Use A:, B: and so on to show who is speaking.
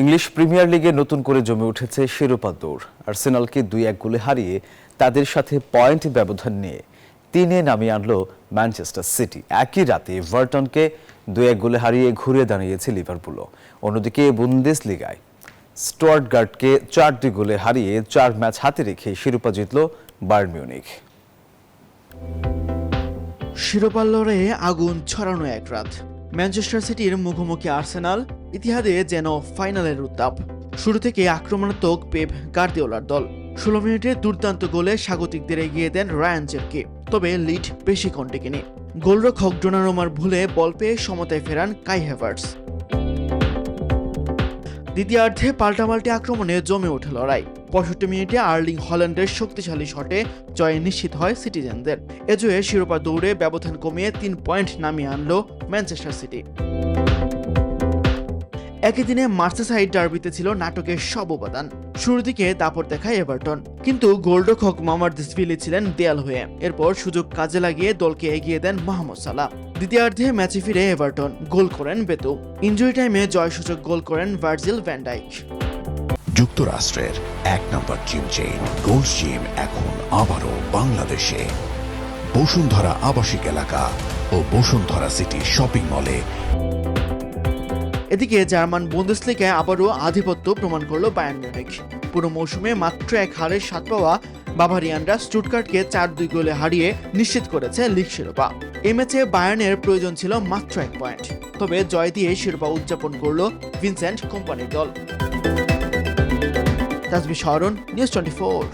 A: English premier লিগে নতুন করে জমে উঠেছে শিরোপা দৌড়। আর্সেনালকে 2-1 গোলে হারিয়ে তাদের সাথে পয়েন্ট ব্যবধান নিয়ে 3-এ নামিয়ে আনলো ম্যানচেস্টার সিটি। একই রাতে এভারটনকে 2-1 গোলে হারিয়ে ঘুরে দাঁড়িয়েছে লিভারপুলও। অন্যদিকে বুন্দেসলিগায় স্টুয়ার্টগার্টকে 4-2 গোলে হারিয়ে 4 ম্যাচ হাতে রেখে শিরোপা জিতল বায়ার্ন মিউনিখ।
B: শিরোপার লড়াইয়ে আগুন ছড়ানো এক রাত। ম্যানচেস্টার সিটির মুখোমুখি আর্সেনাল, ইতিহাদে যেন ফাইনালের উত্তাপ। শুরু থেকে আক্রমণাত্মক পেপ গার্দিওলার দল 16 মিনিটে দুর্দান্ত গোলে স্বাগতিকদের এগিয়ে দেন রায়ান চেরকি। তবে লিড বেশিক্ষণ টেকেনি। গোলরক্ষক ডোনারুমার ভুলে বল পেয়ে সমতায় ফেরান কাই হ্যাভার্টস। দ্বিতীয়ার্ধে পাল্টাপাল্টি আক্রমণে জমে ওঠে লড়াই। 65 মিনিটে আর্লিং হল্যান্ডের শক্তিশালী শটে জয়ে নিশ্চিত হয় সিটিজেনদের। এ জয়ে শিরোপা দৌড়ে ব্যবধান কমিয়ে 3 পয়েন্ট নামিয়ে আনলো ম্যানচেস্টার সিটি। একই দিনে মার্সেসাইড ডার্বিতে ছিল নাটকের সব উপাদান। শুরুর দিকে দাপট দেখায় এভারটন, কিন্তু গোলরক্ষক মামারদাশভিলি ছিলেন দেয়াল হয়ে। এরপর সুযোগ কাজে লাগিয়ে দলকে এগিয়ে দেন মোহাম্মদ সালাহ। দ্বিতীয়ার্ধে ম্যাচে ফিরে এভারটন গোল করেন বেতু। ইনজুরি টাইমে জয়সূচক গোল করেন ভার্জিল ভ্যান ডাইক।
C: যুক্তরাষ্ট্রের 1 নম্বর জিম চেইন গোল্ড জিম এখন আবারও বাংলাদেশে। বসুন্ধরা আবাসিক এলাকা ও বসুন্ধরা সিটি শপিং মলে।
B: এদিকে জার্মান বুন্দেসলিগায় আবারও আধিপত্য প্রমাণ করলো বায়ার্ন মিউনিখ। পুরো মৌসুমে মাত্র 1 হারের স্বাদ পাওয়া বাভারিয়ানরা স্টুটগার্টকে 4-2 গোলে হারিয়ে নিশ্চিত করেছে লিগ শিরোপা। এই ম্যাচে বায়ার্নের প্রয়োজন ছিল মাত্র 1 পয়েন্ট। তবে জয় দিয়ে শিরোপা উদযাপন করল ভিনসেন্ট কোম্পানির দল। তাসবিহ শাওরুন, নিউজ 24।